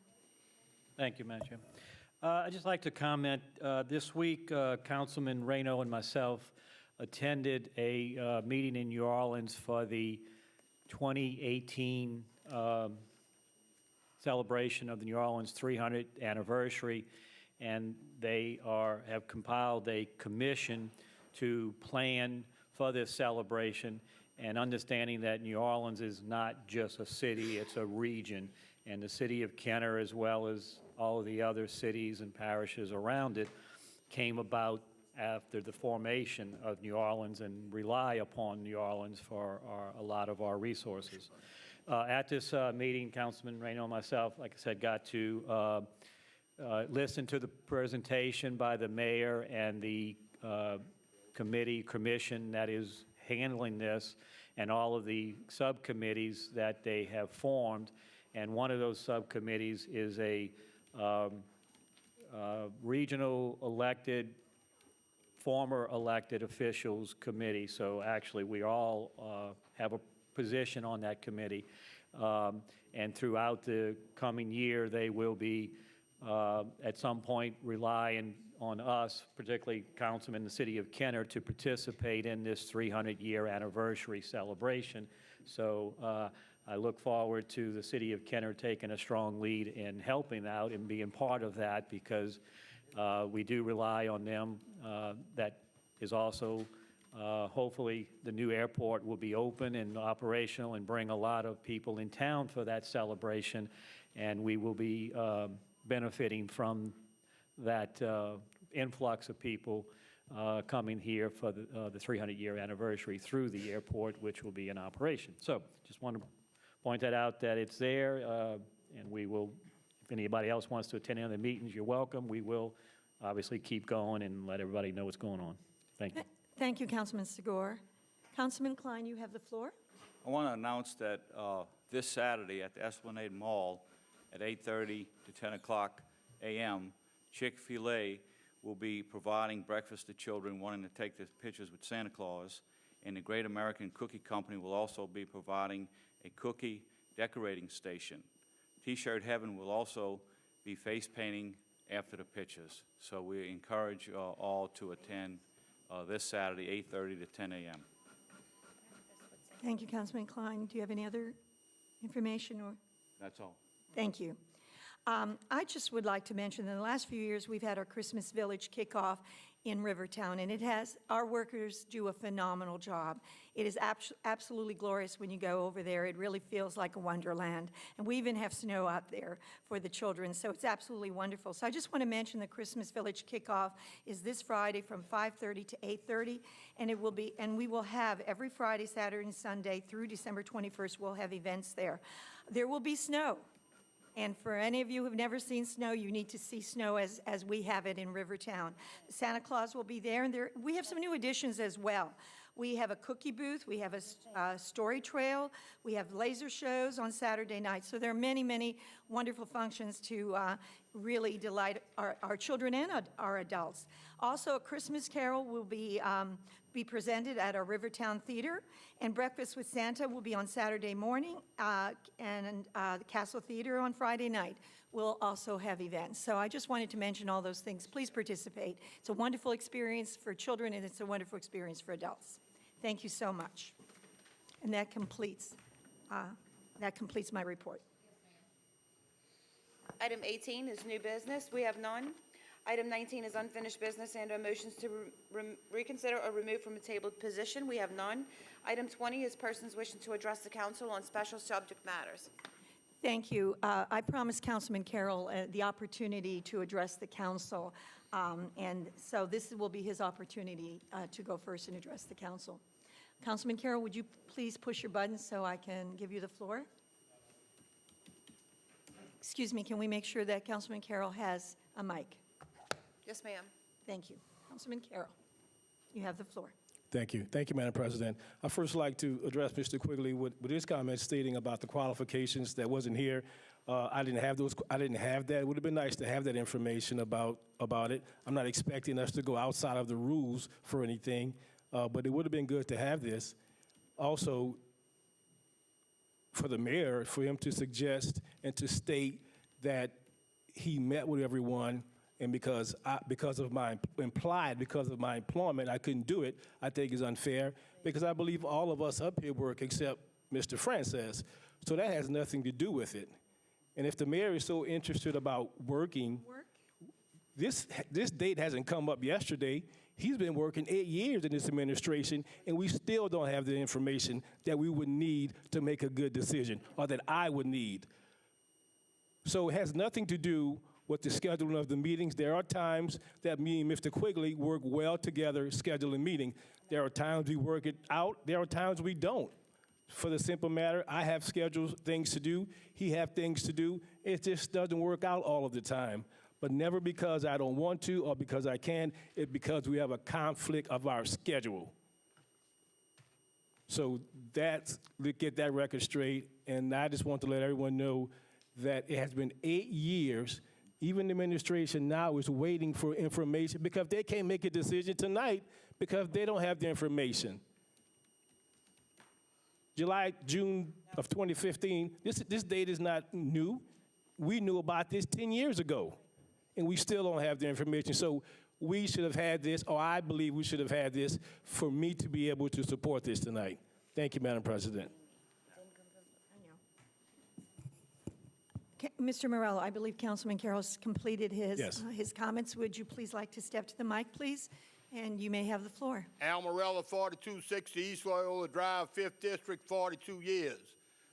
Speaker 10: Thank you, Madam Chair. I'd just like to comment, this week, Councilman Reno and myself attended a meeting in New Orleans for the 2018 celebration of the New Orleans 300th anniversary, and they have compiled a commission to plan for this celebration, and understanding that New Orleans is not just a city, it's a region, and the city of Kenner, as well as all of the other cities and parishes around it, came about after the formation of New Orleans and rely upon New Orleans for a lot of our resources. At this meeting, Councilman Reno and myself, like I said, got to listen to the presentation by the mayor and the commission that is handling this, and all of the subcommittees that they have formed. And one of those subcommittees is a regional elected, former elected officials committee. So actually, we all have a position on that committee. And throughout the coming year, they will be, at some point, relying on us, particularly councilmen in the city of Kenner, to participate in this 300-year anniversary celebration. So I look forward to the city of Kenner taking a strong lead in helping out and being part of that, because we do rely on them. That is also Hopefully, the new airport will be open and operational and bring a lot of people in town for that celebration, and we will be benefiting from that influx of people coming here for the 300-year anniversary through the airport, which will be in operation. So just want to point that out, that it's there, and we will, if anybody else wants to attend any of the meetings, you're welcome. We will obviously keep going and let everybody know what's going on. Thank you.
Speaker 1: Thank you, Councilman Segura. Councilman Klein, you have the floor.
Speaker 7: I want to announce that this Saturday at the Esplanade Mall at 8:30 to 10 o'clock a.m., Chick-fil-A will be providing breakfast to children wanting to take their pictures with Santa Claus, and the Great American Cookie Company will also be providing a cookie decorating station. T-Shirt Heaven will also be face painting after the pictures. So we encourage all to attend this Saturday, 8:30 to 10 a.m.
Speaker 1: Thank you, Councilman Klein. Do you have any other information or?
Speaker 7: That's all.
Speaker 1: Thank you. I just would like to mention that in the last few years, we've had our Christmas Village kickoff in Rivertown, and our workers do a phenomenal job. It is absolutely glorious when you go over there. It really feels like a wonderland. And we even have snow out there for the children, so it's absolutely wonderful. So I just want to mention the Christmas Village kickoff is this Friday from 5:30 to 8:30, and we will have every Friday, Saturday, and Sunday through December 21st, we'll have events there. There will be snow. And for any of you who've never seen snow, you need to see snow as we have it in Rivertown. Santa Claus will be there, and we have some new additions as well. We have a cookie booth, we have a story trail, we have laser shows on Saturday nights. So there are many, many wonderful functions to really delight our children and our adults. Also, a Christmas Carol will be presented at our Rivertown Theater, and Breakfast with Santa will be on Saturday morning, and the Castle Theater on Friday night will also have events. So I just wanted to mention all those things. Please participate. It's a wonderful experience for children, and it's a wonderful experience for adults. Thank you so much. And that completes my report.
Speaker 4: Item 18 is new business. We have none. Item 19 is unfinished business and/or motions to reconsider or remove from a tabled position. We have none. Item 20 is persons wishing to address the council on special subject matters.
Speaker 1: Thank you. I promised Councilman Carroll the opportunity to address the council, and so this will be his opportunity to go first and address the council. Councilman Carroll, would you please push your button so I can give you the floor? Excuse me, can we make sure that Councilman Carroll has a mic?
Speaker 4: Yes, ma'am.
Speaker 1: Thank you. Councilman Carroll, you have the floor.
Speaker 9: Thank you. Thank you, Madam President. I'd first like to address Mr. Quigley with his comments stating about the qualifications that wasn't here. I didn't have those. I didn't have that. It would have been nice to have that information about it. I'm not expecting us to go outside of the rules for anything, but it would have been good to have this. Also, for the mayor, for him to suggest and to state that he met with everyone, and because of my employment, I couldn't do it, I think is unfair, because I believe all of us up here work except Mr. Francis. So that has nothing to do with it. And if the mayor is so interested about working, this date hasn't come up yesterday. He's been working 8 years in this administration, and we still don't have the information that we would need to make a good decision, or that I would need. So it has nothing to do with the scheduling of the meetings. There are times that me and Mr. Quigley work well together scheduling meetings. There are times we work it out. There are times we don't. For the simple matter, I have scheduled things to do. He have things to do. It just doesn't work out all of the time. But never because I don't want to or because I can. It's because we have a conflict of our schedule. So let's get that record straight. And I just want to let everyone know that it has been 8 years. Even the administration now is waiting for information because they can't make a decision tonight because they don't have the information. June of 2015, this date is not new. We knew about this 10 years ago, and we still don't have the information. So we should have had this, or I believe we should have had this, for me to be able to support this tonight. Thank you, Madam President.
Speaker 1: Mr. Morello, I believe Councilman Carroll's completed his
Speaker 9: Yes.
Speaker 1: his comments. Would you please like to step to the mic, please? And you may have the floor.
Speaker 3: Al Morella, 4260 East Loyola Drive, 5th District, 42 years.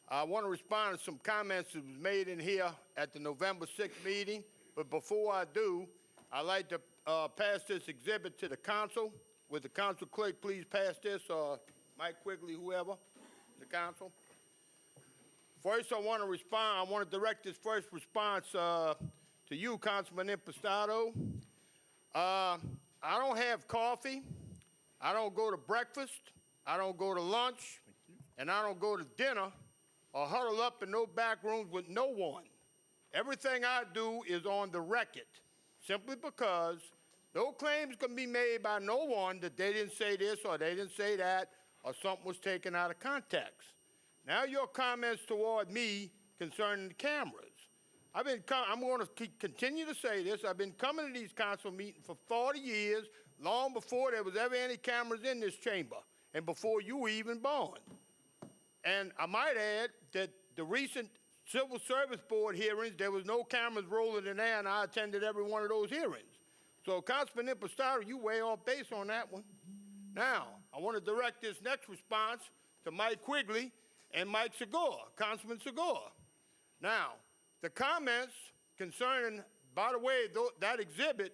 Speaker 3: I want to respond to some comments that was made in here at the November 6th meeting, but before I do, I'd like to pass this exhibit to the council. Would the council clerk please pass this, or Mike Quigley, whoever, the council? First, I want to respond, I want to direct this first response to you, Councilman Impastato. I don't have coffee, I don't go to breakfast, I don't go to lunch, and I don't go to dinner or huddle up in no back rooms with no one. Everything I do is on the record, simply because no claims can be made by no one that they didn't say this or they didn't say that or something was taken out of context. Now your comments toward me concerning the cameras. I'm going to continue to say this. I've been coming to these council meetings for 40 years, long before there was ever any cameras in this chamber and before you were even born. And I might add that the recent Civil Service Board hearings, there was no cameras rolling in there, and I attended every one of those hearings. So, Councilman Impastato, you way off base on that one. Now, I want to direct this next response to Mike Quigley and Mike Segura, Councilman Segura. Now, the comments concerning, by the way, that exhibit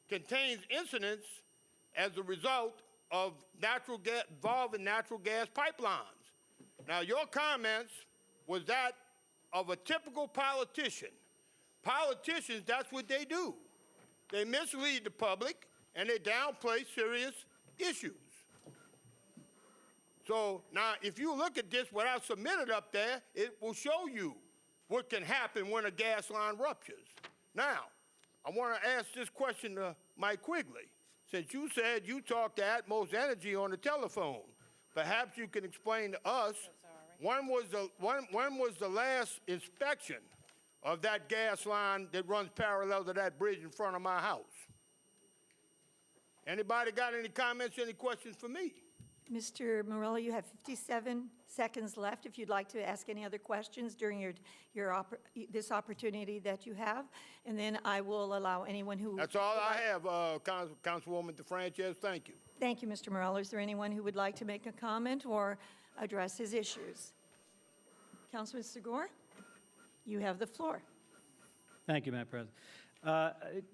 Speaker 3: contains incidents as a result of involving natural gas pipelines. Now, your comments was that of a typical politician. Politicians, that's what they do. They mislead the public, and they downplay serious issues. So now, if you look at this, what I submitted up there, it will show you what can happen when a gas line ruptures. Now, I want to ask this question to Mike Quigley. Since you said you talked to Atmos Energy on the telephone, perhaps you can explain to us when was the last inspection of that gas line that runs parallel to that bridge in front of my house? Anybody got any comments, any questions for me?
Speaker 1: Mr. Morella, you have 57 seconds left if you'd like to ask any other questions during this opportunity that you have, and then I will allow anyone who...
Speaker 3: That's all I have, Councilwoman DeFrances. Thank you.
Speaker 1: Thank you, Mr. Morella. Is there anyone who would like to make a comment or address his issues? Councilman Segura, you have the floor.
Speaker 10: Thank you, Madam President.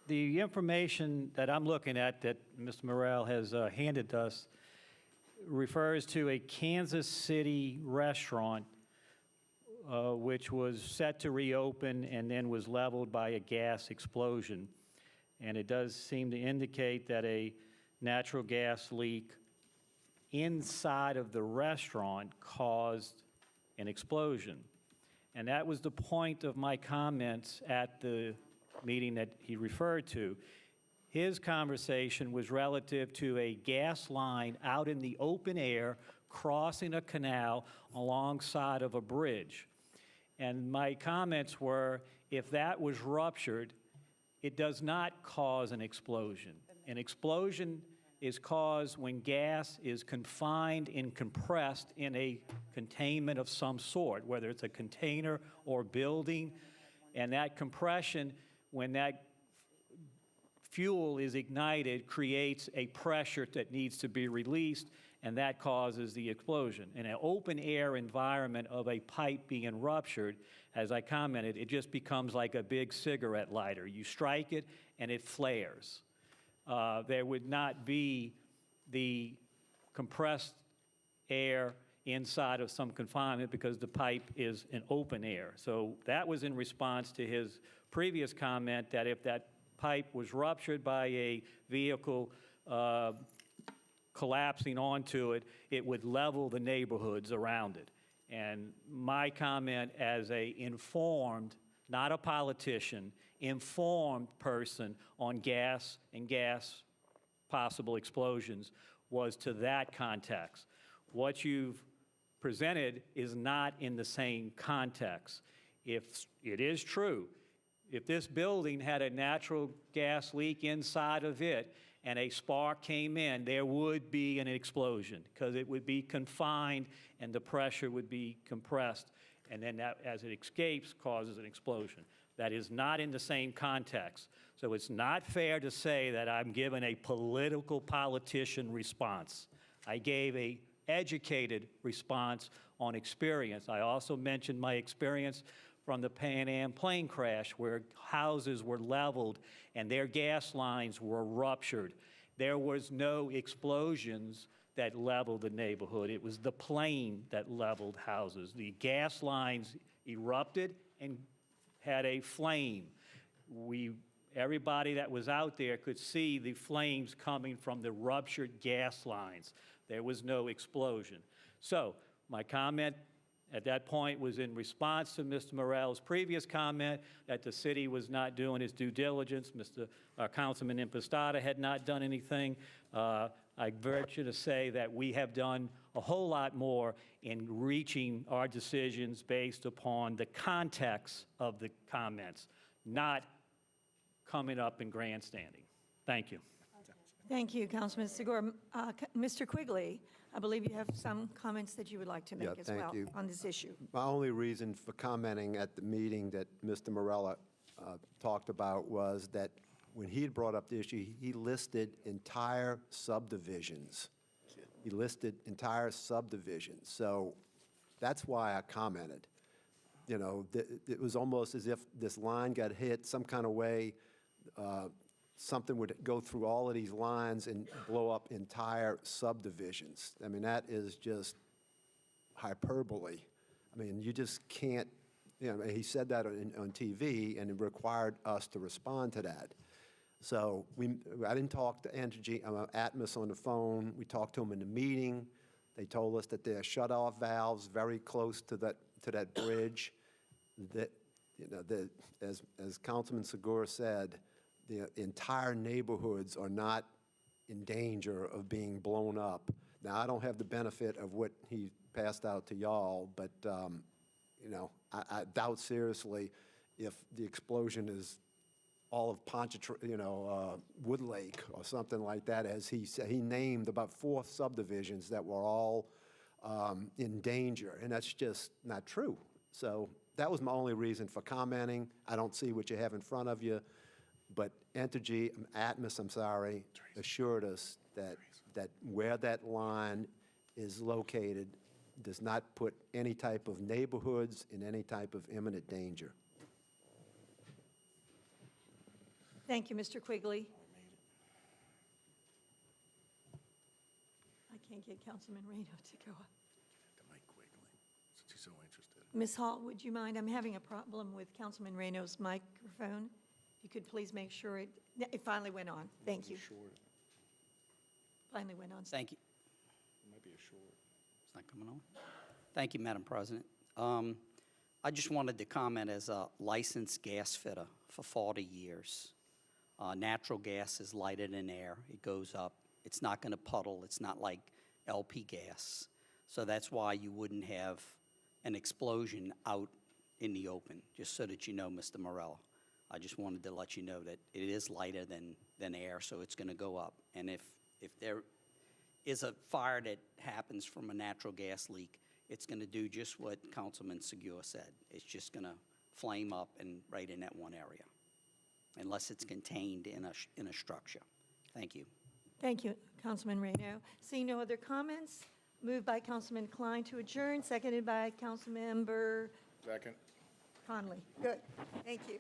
Speaker 10: The information that I'm looking at that Mr. Morrell has handed us refers to a Kansas City restaurant which was set to reopen and then was leveled by a gas explosion. And it does seem to indicate that a natural gas leak inside of the restaurant caused an explosion. And that was the point of my comments at the meeting that he referred to. His conversation was relative to a gas line out in the open air crossing a canal alongside of a bridge. And my comments were, if that was ruptured, it does not cause an explosion. An explosion is caused when gas is confined and compressed in a containment of some sort, whether it's a container or building. And that compression, when that fuel is ignited, creates a pressure that needs to be released, and that causes the explosion. In an open air environment of a pipe being ruptured, as I commented, it just becomes like a big cigarette lighter. You strike it and it flares. There would not be the compressed air inside of some confinement because the pipe is an open air. So that was in response to his previous comment that if that pipe was ruptured by a vehicle collapsing onto it, it would level the neighborhoods around it. And my comment as a informed, not a politician, informed person on gas and gas possible explosions was to that context. What you've presented is not in the same context. If it is true, if this building had a natural gas leak inside of it and a spark came in, there would be an explosion because it would be confined and the pressure would be compressed, and then that, as it escapes, causes an explosion. That is not in the same context. So it's not fair to say that I'm giving a politician response. I gave a educated response on experience. I also mentioned my experience from the Pan Am plane crash where houses were leveled and their gas lines were ruptured. There was no explosions that leveled the neighborhood. It was the plane that leveled houses. The gas lines erupted and had a flame. Everybody that was out there could see the flames coming from the ruptured gas lines. There was no explosion. So my comment at that point was in response to Mr. Morell's previous comment that the city was not doing its due diligence. Councilman Impostata had not done anything. I venture to say that we have done a whole lot more in reaching our decisions based upon the context of the comments, not coming up and grandstanding. Thank you.
Speaker 1: Thank you, Councilman Segura. Mr. Quigley, I believe you have some comments that you would like to make as
Speaker 5: thank
Speaker 1: well
Speaker 5: you.
Speaker 1: on this issue.
Speaker 5: My only reason for commenting at the meeting that Mr. Morella talked about was that when he had brought up the issue, he listed entire subdivisions. He listed entire subdivisions. So that's why I commented. You know, it was almost as if this line got hit some kind of way, something would go through all of these lines and blow up entire subdivisions. I mean, that is just hyperbole. I mean, you just can't, you know, he said that on TV, and it required us to respond to that. So I didn't talk to Atmos on the phone. We talked to them in the meeting. They told us that there are shut-off valves very close to that bridge. That, you know, as Councilman Segura said, the entire neighborhoods are not in danger of being blown up. Now, I don't have the benefit of what he passed out to y'all, but, you know, I doubt seriously if the explosion is all of Wood Lake or something like that, as he said. He named about 4 subdivisions that were all in danger, and that's just not true. So that was my only reason for commenting. I don't see what you have in front of you. But Atmos, assured us that where that line is located does not put any type of neighborhoods in any type of imminent danger.
Speaker 1: Thank you, Mr. Quigley. I can't get Councilman Reno to go up.
Speaker 3: Since he's so interested.
Speaker 1: Ms. Hall, would you mind? I'm having a problem with Councilman Reno's microphone. If you could please make sure it finally went on. Thank you. Finally went on.
Speaker 2: Thank you. It's not coming on? Thank you, Madam President. I just wanted to comment as a licensed gas fitter for 40 years. Natural gas is lighter than air. It goes up. It's not going to puddle. It's not like LP gas. So that's why you wouldn't have an explosion out in the open, just so that you know, Mr. Morella. I just wanted to let you know that it is lighter than air, so it's going to go up. And if there is a fire that happens from a natural gas leak, it's going to do just what Councilman Segura said. It's just going to flame up and right in that one area, unless it's contained in a structure. Thank you.
Speaker 1: Thank you, Councilman Reno. Seeing no other comments, moved by Councilman Klein to adjourn, seconded by Councilmember
Speaker 3: Second.
Speaker 1: Conley. Good. Thank you.